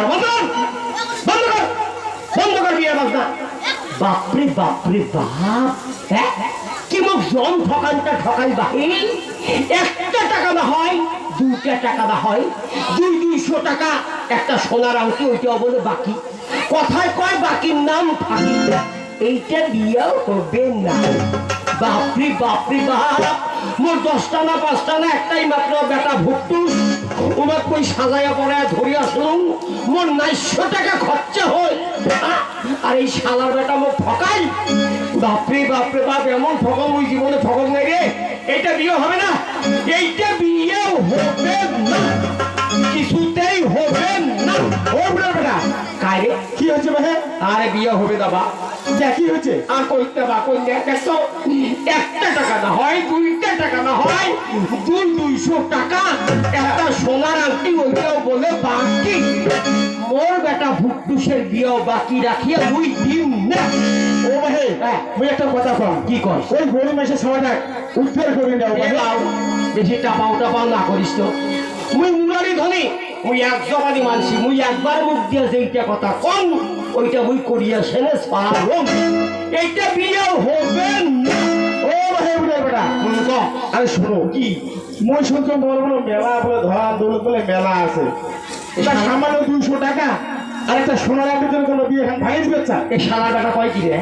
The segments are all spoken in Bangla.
কর বন্ধ কর বন্ধ কর বন্ধ কর বিয়ে বাজনা। বাপরে বাপরে বাপ, কি মুখ জন ঠকানটা ঠকাই বাহি। একটা টাকা না হয়, দুটা টাকা না হয়, 200 টাকা একটা সোনার আংটি, ওইটাও বলে বাকি। কথায় কয় বাকির নাম ফাঁকি। এইটা বিয়েও হবে না। বাপরে বাপরে বাপ, মোর 10টা না 5টা না একটাই মাত্র বেটা ভুট্টুস। ওনার কই সাজাইয়া পড়ে ধরে আসলাম, মোর 900 টাকা খরচা হয়। আর এই শালার বেটা মোক ঠকাই। বাপরে বাপরে বাপ, এমন ঠকাম ওই জীবনে ঠকাম নাই রে। এইটা বিয়ে হবে না, এইটা বিয়েও হবে না, কিছুতেই হবে না। ও বেটা কারে কি হচ্ছে ভাই? আরে বিয়ে হবে দাবা। কি হচ্ছে? আর কইতে বা কই দেখো, একটা টাকা না হয়, 2টা টাকা না হয়, 200 টাকা একটা সোনার আংটি, ওইটাও বলে বাকি। মোর বেটা ভুট্টুসের বিয়েও বাকি রাখিয়া মুই দিন না। ও ভাই, মুই একটা কথা কম। কি কর? ওই গরিব মেশে সবাই উদ্ধার করে দাও ভাই। বেশি টাপাও না করিস তো। মুই মুরারি ধনী, মুই এক জবানি মানছি। মুই একবার মুখ দিয়ে যেইটা কথা কম, ওইটা মুই করিয়া সেনে পারলাম। এইটা বিয়ে হবে না। ও ভাই উঠে বেটা, আরে শোনো কি, মই শুনছো বড় বড় মেলা বলে ধরা দৌলত বলে মেলা আছে। এটা সামান্য 200 টাকা আর একটা সোনার আংটির জন্য কোনো বিয়ে খান ভাঙে দিবে চা। এই শালা টাকা কয় কি রে?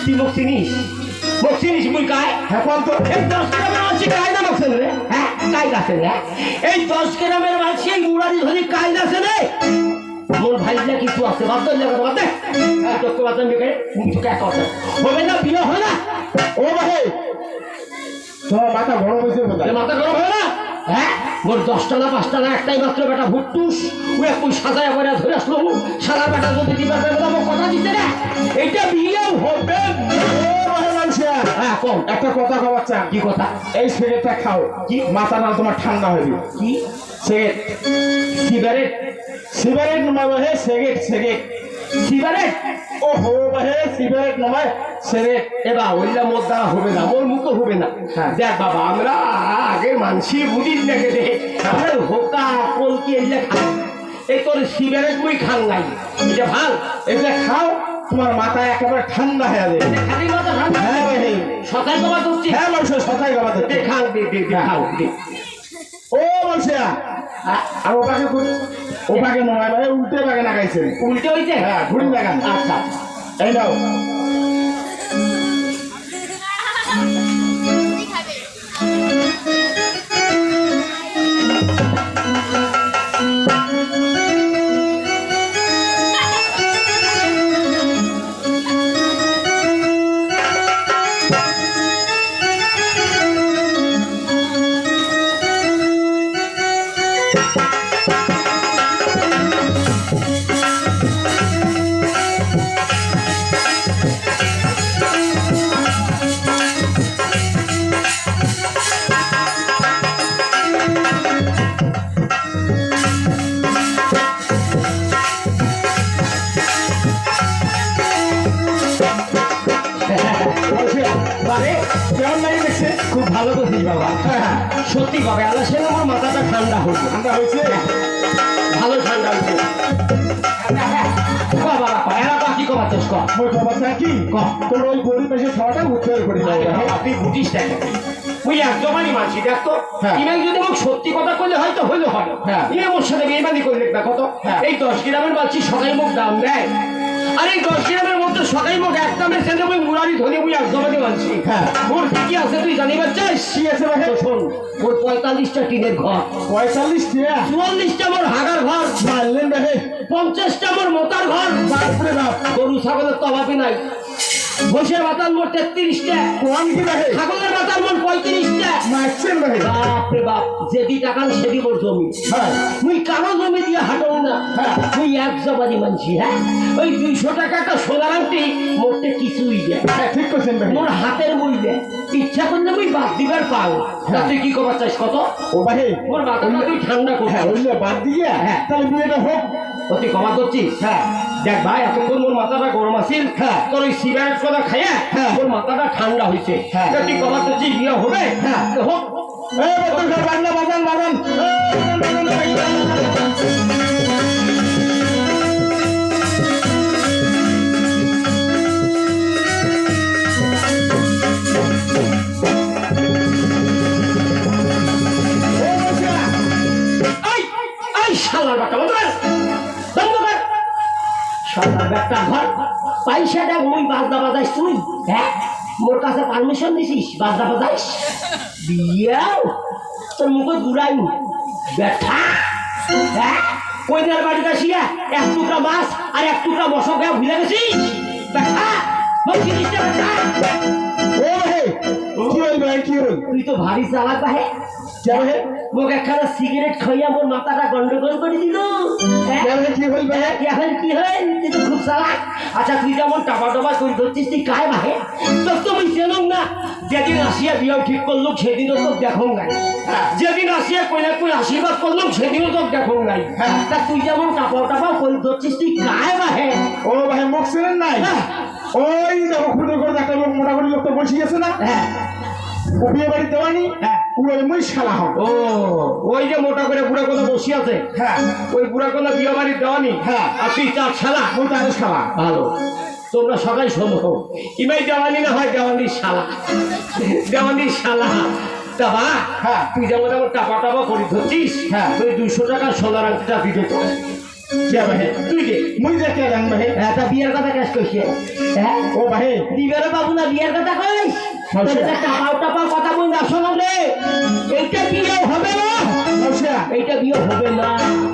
তুই মুখ চিনিস? মুখ চিনিস মুই কায়? হ্যাঁ কোন তো? এই 10 গ্রামের মাছি কায় না মুখ রে? হ্যাঁ কায় গাছে রে? এই 10 গ্রামের মাছি এই মুরারি ধরি কায় গাছে রে? মোর ভাইলা কিছু আছে, বাদ দে কথা বাদ দে। তোকে বাদ দে, মুখে এক কথা হবে না, বিয়ে হবে না। ও ভাই, তোমার মাথা বড় হয়েছে বোধহয়। মাথা গরম হয় না? হ্যাঁ, মোর 10টা না 5টা না একটাই মাত্র বেটা ভুট্টুস। ওই কই সাজায় করে ধরে আসলো, সারা বেটা যদি দিবার বেটা মোক কথা দিতে না, এইটা বিয়েও হবে না। ও ভাই মানুষা, হ্যাঁ কম একটা কথা কবার চা। কি কথা? এই সিগারেটটা খাও, কি মাথা না তোমার ঠান্ডা হয়ে যাবে। কি সিগারেট? সিগারেট? সিগারেট নয় ভাই, সিগারেট সিগারেট সিগারেট? ও হো ভাই, সিগারেট নয় সিগারেট। এবার ওইটা মোর দ্বারা হবে না, মোর মুখও হবে না। দেখ বাবা, আমরা আগের মানসি বুঝিস দেখে দে, আমরা হোকা কলকি এইটা খাই। এই তোর সিগারেট মুই খান নাই, এটা ভাল। এটা খাও, তোমার মাথা একেবারে ঠান্ডা হয়ে যাবে। খালি মাথা ঠান্ডা। হ্যাঁ ভাই, সকাল তোমার করছি। হ্যাঁ মানুষের সতাই গাবা দে খাও, দে দে দে খাও দে। ও মানুষা, আর ওপাকে ওপাকে নয় ভাই, উল্টে বাগে লাগাইছে। উল্টে হইছে? হ্যাঁ, ঘুরি লাগান। আচ্ছা এই নাও। কেমন লাগে দেখছে? খুব ভালো করছিস বাবা। সত্যি বাবা, আল্লাহ সে আমার মাথাটা ঠান্ডা হয়েছে। ঠান্ডা হয়েছে? ভালো ঠান্ডা হয়েছে। বাবা এরা কি কমাচ্ছিস? ওই খবর কি তোর ওই গরিব এসে সবাটা উদ্ধার করে যাবে। আপনি বুঝিস দেখেন, ওই একজনই মানছি দেখতো। হ্যাঁ। ইনাই যদি মোক সত্যি কথা কইলে হয়তো হইলো হয়। হ্যাঁ। ইনি মোর সাথে বেইমানি করলে দেখো তো। হ্যাঁ। এই 10 গ্রামের মানছি সবাই মোক দাম দেয়, আর এই 10 গ্রামের মধ্যে সবাই মোক এক দামের সেন্টে ওই মুরারি ধরে ওই একজনই মানছি। হ্যাঁ। মোর কি আছে তুই জানিবার চাস? কি আছে ভাই? তো শোন, মোর 45টা টিনের ঘর, 45 টাকা 44টা মোর হাগার ঘর, মারলেন ভাই। 50টা মোর মোতার ঘর। বাপরে বাপ, গরু ছাগলের তো অভাবই নাই। বসে বাতাল মোট 33টা, কোন কি ভাই? ছাগলের বাতাল মোট 35টা। মারছেন ভাই। বাপরে বাপ, যেদি টাকা সেদি মোর জমি। হ্যাঁ। মুই কারো জমি দিয়ে হাঁটও না। হ্যাঁ। মুই এক জবানি মানছি। হ্যাঁ, ওই 200 টাকা একটা সোনার আংটি মোটে কিছুই দেয়। হ্যাঁ ঠিক করছেন ভাই। মোর হাতের মুই দেয়, ইচ্ছা করলে মুই বাদ দিবার পাও। তুই কি করবার চাস কত? ও ভাই, মোর মাথাটা তুই ঠান্ডা কর। হ্যাঁ ওইলে বাদ দিয়ে হ্যাঁ। তাহলে বিয়েটা হোক। তুই কমা করছিস? হ্যাঁ। দেখ ভাই, এতক্ষণ মোর মাথাটা গরম আছিল। হ্যাঁ। তোর ওই সিগারেট কথা খাইয়া হ্যাঁ। মোর মাথাটা ঠান্ডা হয়েছে। হ্যাঁ। তুই কমা করছিস, বিয়ে হবে? হ্যাঁ। হোক। এই বন্ধু বাংলা বাজান বাজান। সরকার একটা ঘর পয়সা দেখ মুই বাজনা বাজাইস তুই হ্যাঁ মোর কাছে পারমিশন দিছিস বাজনা বাজাইস বিয়াও তোর মুখে ঘুরাই ব্যথা হ্যাঁ কইনার বাড়িতে আসিয়া এক টুকরা মাছ আর এক টুকরা মশক ভুলে গেছিস ব্যথা বলছিস ব্যথা ও ভাই কি হল ভাই কি হল তুই তো ভারী চালাক ভাই যাবে মোক একখানা সিগারেট খাইয়া মোর মাথাটা গন্ডগোল করে দিল যাবে কি হল ভাই এখন কি হয় তুই তো খুব চালাক আচ্ছা তুই যেমন টাপা টাপা করে ধরছিস তুই কায় ভাই তোর তো আমি চেনম না যেদিন আসিয়া বিয়ে ঠিক করলো সেদিনও তোর দেখো নাই যেদিন আসিয়া কইলে তুই আশীর্বাদ করলো সেদিনও তোর দেখো নাই তা তুই যেমন টাপা টাপা করে ধরছিস তুই কায় ভাই ও ভাই মুখ চেনেন নাই ওই দেখো খুঁড়ে করে একটা লোক মোটামুটি লোক তো বসে গেছে না ও বিয়ে বাড়ি দেওয়ানি ওই মুই শালা হব ও ওই যে মোটা করে বুড়া কোলা বসে আছে হ্যাঁ ওই বুড়া কোলা বিয়ে বাড়ি দেওয়ানি হ্যাঁ আর তুই চার শালা ও তার শালা ভালো তোমরা সবাই শোনো ইমাই দেওয়ানি না হয় দেওয়ানির শালা দেওয়ানির শালা তা বা হ্যাঁ তুই যেমন যেমন টাপা টাপা করে ধরছিস হ্যাঁ তুই 200 টাকার সোনার আংটিটা দিতে তো তুই যে মুই দেখে জান ভাই তা বিয়ের কথা ক্যাশ করছি হ্যাঁ ও ভাই দিবেরও বাবু না বিয়ের কথা কইস টাপাও টাপাও কথা বল না শোনো রে এইটা বিয়ে হবে না মাসিয়া এইটা বিয়ে হবে না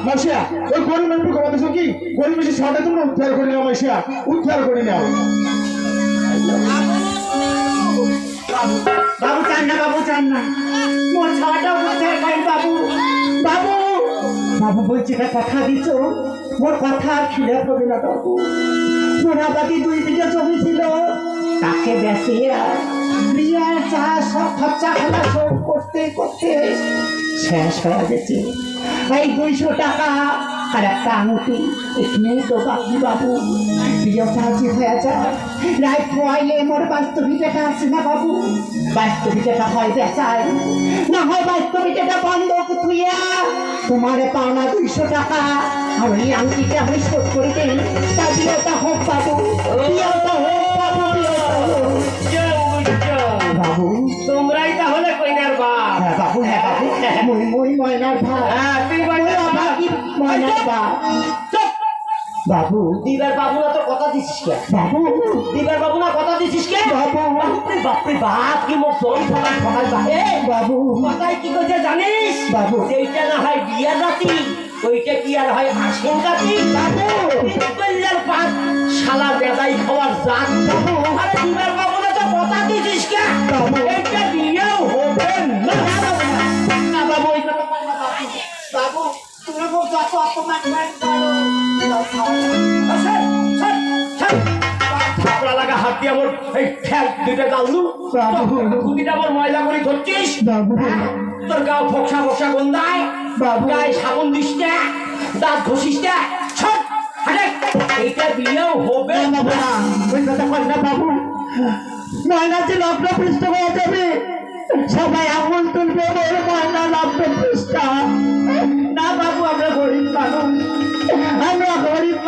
মাসিয়া ওই গরিব একটু কথা দিছো কি গরিব বেশি শর্টে তোমরা উদ্ধার করে নাও মাসিয়া উদ্ধার করে নাও বাবু চান না মোর ছাওয়াটা উদ্ধার করেন বাবু বাবু বাবু বলছি কথা দিছ মোর কথা আর খিলে পড়বে না বাবু মোরাবাদি 2 বিঘা জমি ছিল তাকে বেচিয়া বিয়ার চাষ সব খরচা খালা সব করতে করতে শেষ হয়ে গেছে এই 200 টাকা আর একটা আংটি এখানেই তো বাকি বাবু বিয়েটা যে হয়ে যায় রায় খোয়াইলে মোর বাস্তবিকতা আছে না বাবু বাস্তবিকতা হয় বেচায় না হয় বাস্তবিকতা বন্ধ থুইয়া তোমারে পাওনা 200 টাকা আর ওই আংটিটা আমি শোধ করে দিই তা বিয়েটা হোক বাবু বিয়েটা হোক বাবু বাবু তোমরাই তাহলে কইনার বাপ হ্যাঁ বাবু মই ময়নার ভাই হ্যাঁ তুই ময়নার বাপ বাবু দিবার বাবু না তো কথা দিছিস কে বাবু দিবার বাবু না কথা দিছিস কে বাবু বাপরে বাপ কি মুখ জল ফোটাই ফোটাই বাহে বাবু কথাই কি কইছে জানিস বাবু এইটা না হয় বিয়ার রাতি ওইটা কি আর হয় আশ্বিন কাতি বাবু কইলার পাঁচ শালা বেদাই খাওয়ার জাত বাবু আরে দিবার বাবু না তো কথা দিছিস কে বাবু এইটা বিয়েও হবে না বাবু এইটা তো বাবু তুমি মুখ যত অপমান করে লাগা হাত দিয়ে আমার এই ঠ্যাক দুটো গালু কুটিটা আমার ময়লা করে ধরছিস তোর গাও ফকসা ফকসা গন্ধায় গায়ে সাবন দিস না দাঁত ঘষিস না এইটা বিয়েও হবে না ওই কথা কর না বাবু ময়না যে লগ্ন পৃষ্ঠ হয়ে যাবে সবাই আঙুল তুলবে ওর ময়না লগ্ন পৃষ্ঠা না বাবু আমরা গরিব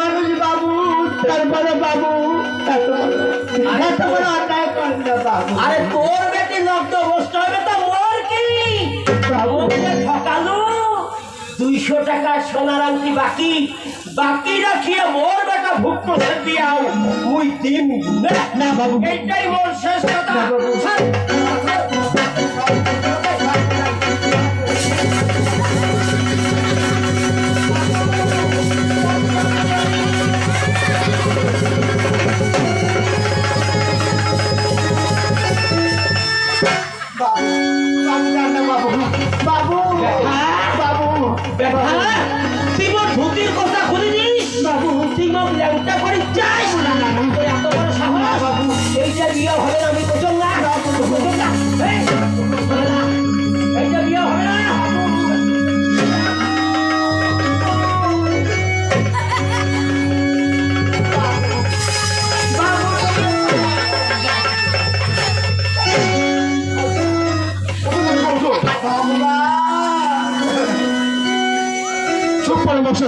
মানুষ বাবু তারপরে বাবু আরে তোর বেটি লগ্ন বসতে হবে তো মোর কি ঠকালু 200 টাকা সোনার আংটি বাকি রাখিয়ে মোর বেটা ভুক্ত দিয়াও মুই দিন না বাবু এইটাই মোর শেষ কথা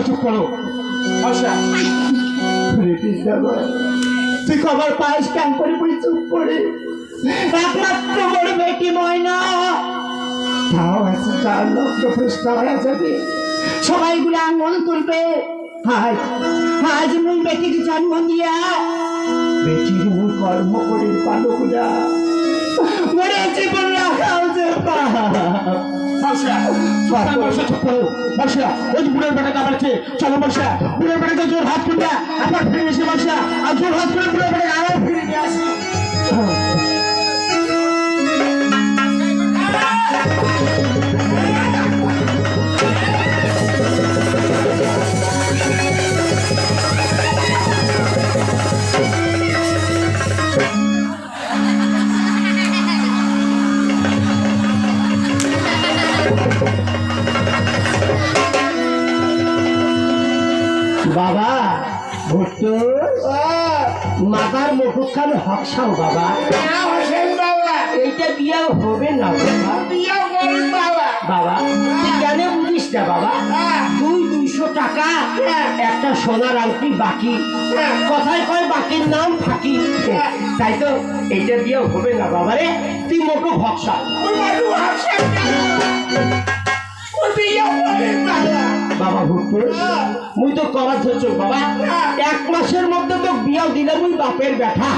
চুপ করো তুই খবর পাইস কেন করে চুপ করে একমাত্র বড় বেটি ময়না তাও আছে তার লক্ষ্য পৃষ্ঠা হয়ে যাবে সবাই গুলো আঙুল তুলবে আজ মুই বেটিকে জন্ম দিয়া বেটির মুই কর্ম করে পালক না মরে জীবন রাখাও যে বুড়ের বেটাকে আবার চলো বর্ষা বুড়ের বেটাকে জোর হাত করে আবার ফিরে এসে বর্ষা আর জোর হাত করে বুড়ের বেটাকে আবার ফিরে নিয়ে আসি বাবা ভুট্টু মাথার মুখখান হকসাও বাবা এইটা বিয়াও হবে না বাবা বাবা তুই কেন বুঝিস না বাবা 200 টাকা একটা সোনার আংটি বাকি কথায় কয় বাকির নাম ফাঁকি তাই তো এইটা বিয়াও হবে না বাবা রে তুই মোটু হকসা বাবা ভুট্টু মুই তো করার ধরছ বাবা 1 মাসের মধ্যে তো বিয়াও দিলাম মুই বাপের ব্যাঠা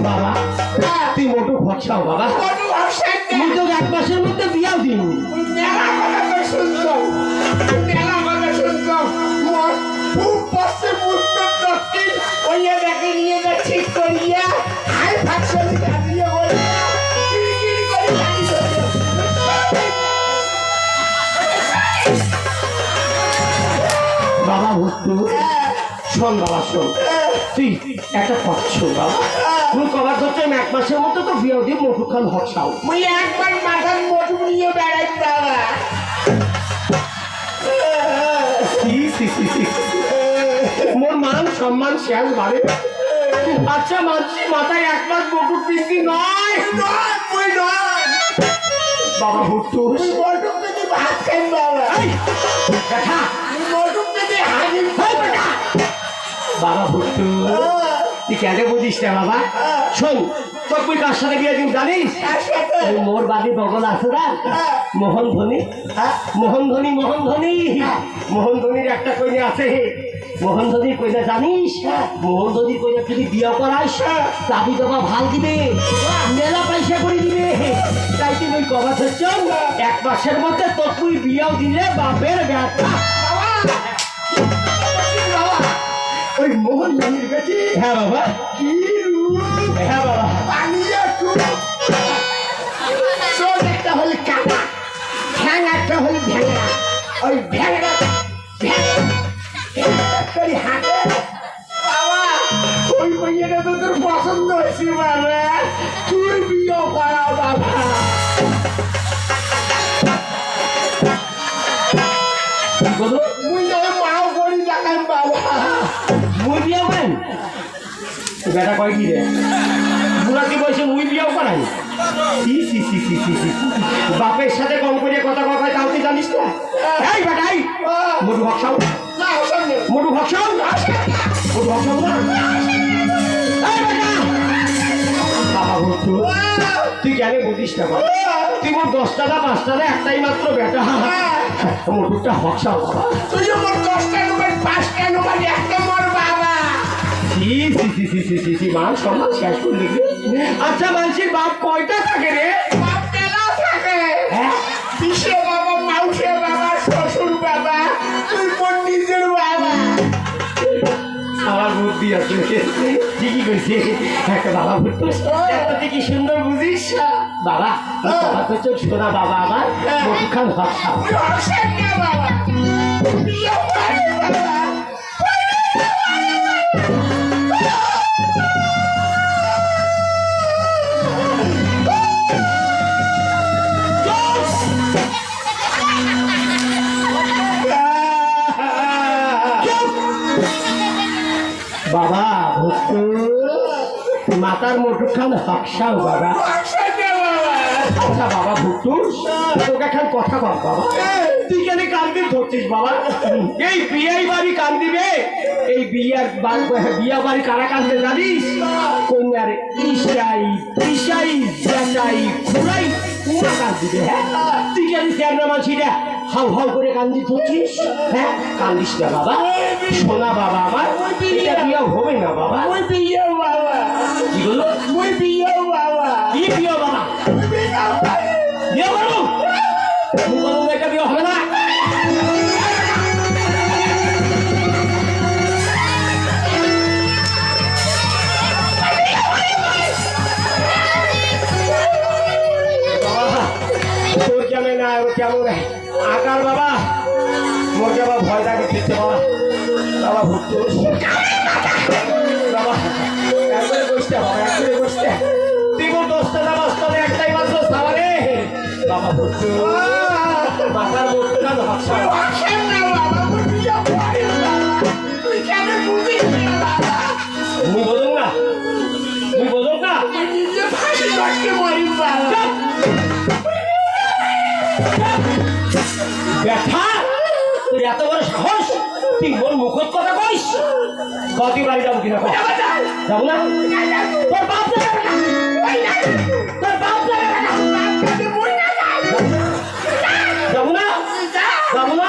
বাবা তুই মোটু ভরসাও বাবা মুই তো 1 মাসের মধ্যে বিয়াও দিন ঠিক করিয়া হাই ফাকশন বাবা ভুট্টু শোন বাবা শোন তুই একটা পাচ্ছ বাবা তুই কবার ধরছো 1 মাসের মধ্যে তো বিয়াও দিন মোটু খান হরসাও মুই একবার মাথার মোটু নিয়ে বেড়াই বাবা মোর মান সম্মান শেষ বাড়ে আচ্ছা মানছি মাথায় 1 মাস মোটু পিস্তি নয় বাবা ভুট্টু ভাত খাই বাবা দেখা বাবা ভুট্টু তুই কেন বুঝিস না বাবা শোন তোর তুই কার সাথে বিয়ে দিন জানিস ওই মোর বাড়ি বগল আছে না মোহন ধনী মোহন ধনীর একটা কইনে আছে মোহন ধনীর কইনা জানিস মোহন ধনীর কইনা যদি বিয়ে করাইস দাবি দেবা ভাল দিবে মেলা পয়সা করে দিবে তাই তুই ওই কবা ধরছ 1 মাসের মধ্যে তোর তুই বিয়েও দিলে বাপের ব্যথা ওই মোহন ধনীর বেটি হ্যাঁ বাবা কি হ্যাঁ বাবা একটা হলে কাটা ঠ্যাংটা হলে ভেঙা ওই ভেঙা হাতে বাবা ওই মেয়েটা তো তোর পছন্দ হয়েছে বাবা তুই বিয়ে করা বাবা মুই মাও করি দেখান বাবা মুই বিয়ে করেন বেটা কয় কি রে বুড়া কি বলছে মুই বিয়েও করাই বাপের সাথে কম করে কথা কয় তাও তুই জানিস না এই বেটা এই মোটু ভক্সাও মোটু ভক্সাও মোটু ভক্সাও না এই বেটা বাবা ভক্তু তুই কেন বুঝিস না বাবা তুই মোট 10 টাকা 5 টাকা একটাই মাত্র বেটা মোটুটা ভক্সাও বাবা তুই আমার 10 টাকা 5 টাকা একটা মর বাবা মান সম্মান শেষ করলি আচ্ছা মানুষের বাপ কয়টা থাকে রে বাপ মেলা থাকে পিসে বাবা মাউসে বাবা শ্বশুর বাবা তুই মোর নিজের বাবা আমার বুদ্ধি আছে ঠিকই কইছে একটা বাবা ভুট্টু তুই কি সুন্দর বুঝিস বাবা বাবা তো চোখ শোনা বাবা আমার মুখখান ভাষা বাবা বিয়ে করে বাবা বাবা ভুট্টু মাতার মুঠখান হাকসাও বাবা আচ্ছা বাবা ভুট্টু তোকে এখন কথা বল বাবা তুই কেন কান্দি ধরছিস বাবা এই বিয়ে বাড়ি কান্দিবে এই বিয়া বাড়ি কারা কান্দে জানিস কন্যার ইসাই ইসাই জানাই খুড়াই পুরা কান্দিবে হ্যাঁ তুই কেন চেয়ারম্যান মাছিটা হাউ হাউ করে কান্দি তুলছিস? হ্যাঁ, কান্দিস না বাবা, শোনা বাবা আমার, এটা বিয়ে হবে না বাবা। ওই বিয়ে বাবা, কি বলো? ওই বিয়ে বাবা, কি বিয়ে বাবা? বিয়ে বলো, এটা বিয়ে হবে না। তোর কেমন না, ও কেমন আকার বাবা, মোর বাবা ভয় থাকে খেতে বাবা। বাবা ভুট্টু বাবা, একবারে বসতে বাবা, একবারে বসতে। দিব 10টা নামাজ তবে একটাই মাত্র সাবারে বাবা ভুট্টু। মাথার মধ্যে না ভাবছা তুমি বোঝো না, তুমি বোঝো না। ব্যথা, তুই এত বড় সাহস, তুই মোর মুখত কথা কইস? কতই বাড়ি যাবো কিনা? যাবো না? তোর বাপ যাবে না, তোর বাপ যাবে না। যাবো না, যাবো না।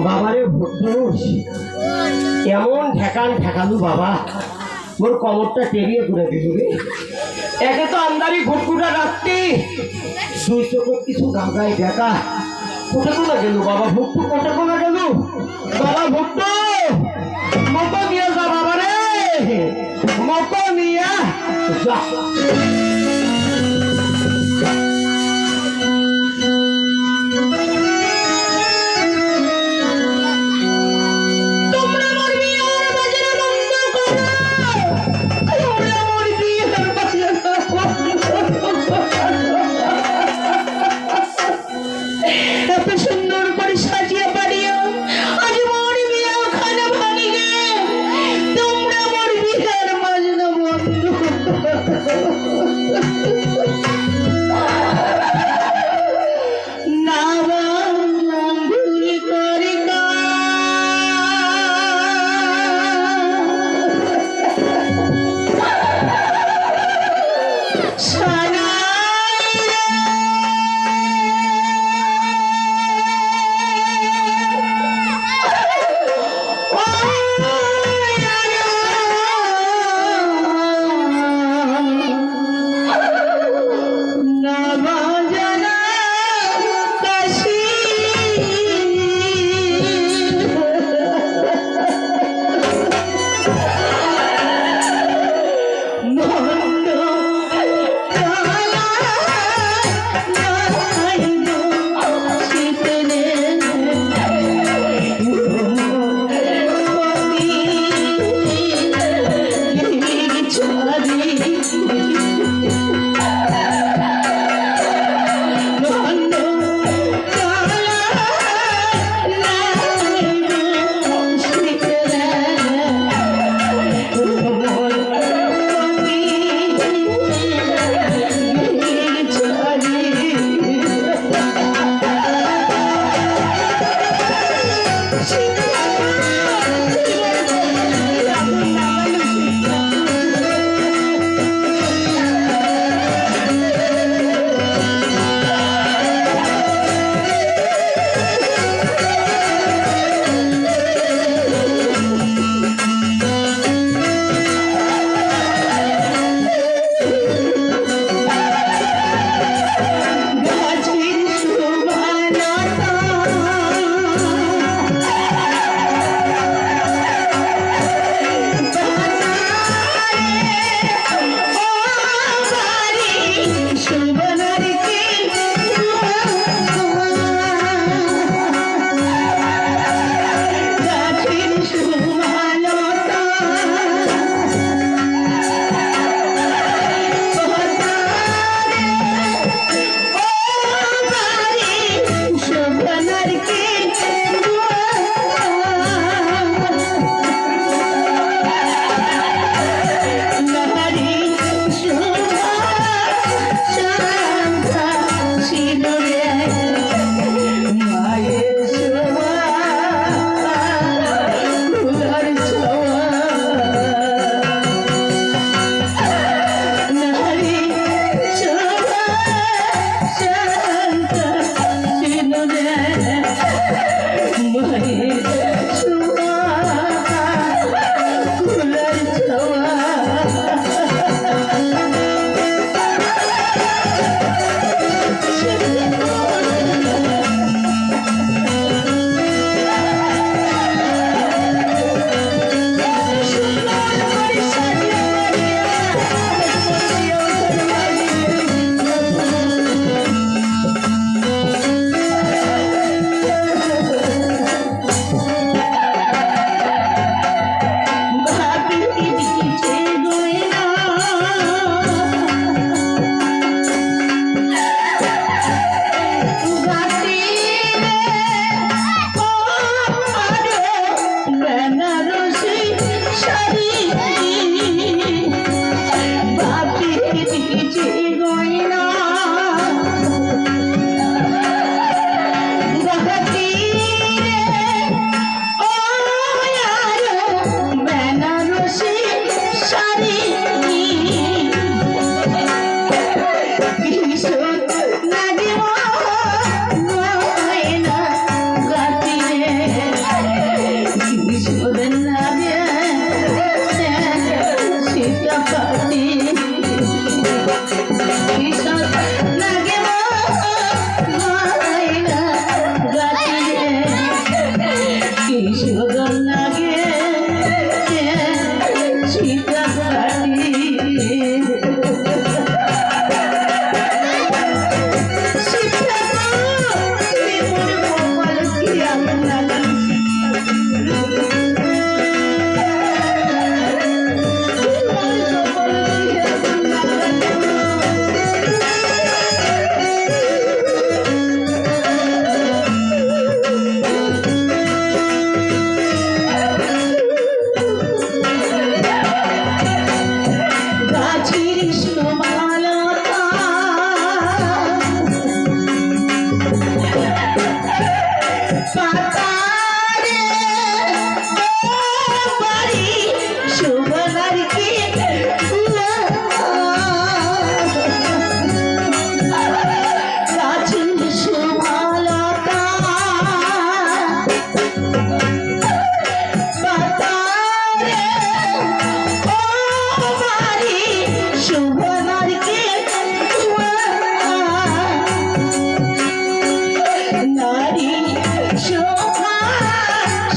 বাবারে ভুট্টুস, এমন ঠেকান ঠেকালু বাবা, মোর কমরটা টেরিয়ে করে দিল রে। একে তো আমদারি ঘুটকুটা রাখতি, দুই চোখের কিছু গাঙ্গাই দেখা। কোথা কোনা গেল বাবা ভুট্টু, কোথা কোনা গেল বাবা ভুট্টু? মতো নিয়ে যা বাবা রে, মতো নিয়ে যা।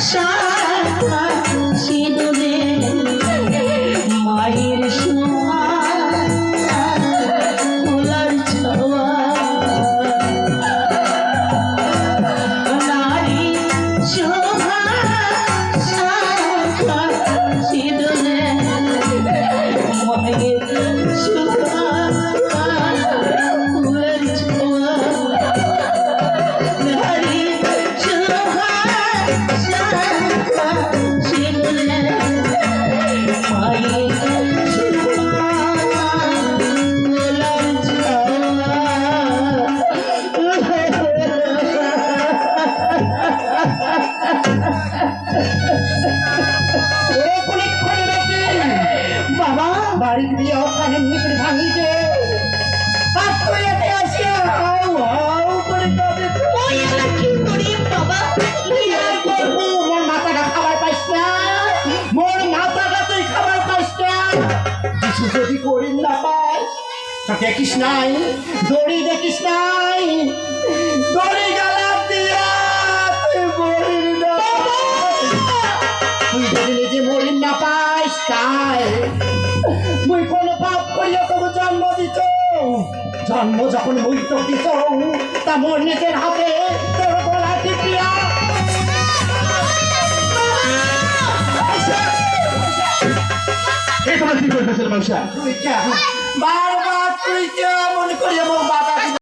শাখা সিঁদুরে মায়ের শোভা ফুলার ছোঁয়া নারী শোভা শাখা সিঁদুরে মায়ের শোভা ফুলার ছোঁয়া নারী শোভা শাখা সিঁদুরে মায়ের শোভা ফুলার ছোঁয়া বাবা বাড়ি দিয়ে ওখানে মিত্র ভাঙিতে আর তুই এতে আসিয়া হাও হাও করে কাঁদে ওই এলা কি করি বাবা কি আর করবো মোর মাথাটা খাবার পাইস না মোর মাথাটা তুই খাবার পাইস না কিছু যদি করি না পাস তা দেখিস নাই দড়ি দেখিস নাই দড়ি গালা দিয়া তুই মরির না তুই যদি নিজে মরির না পাইস তাই মুই কোনো পাপ করিয়া তোকে জন্ম দিত জন্ম যখন মুই তো দিত তা মোর নিজের হাতে তোর গলা টিপিয়া এই তোমরা কি করতেছেন মাংসা তুই কে বারবার তুই কে মনে করিয়া মোর বাবা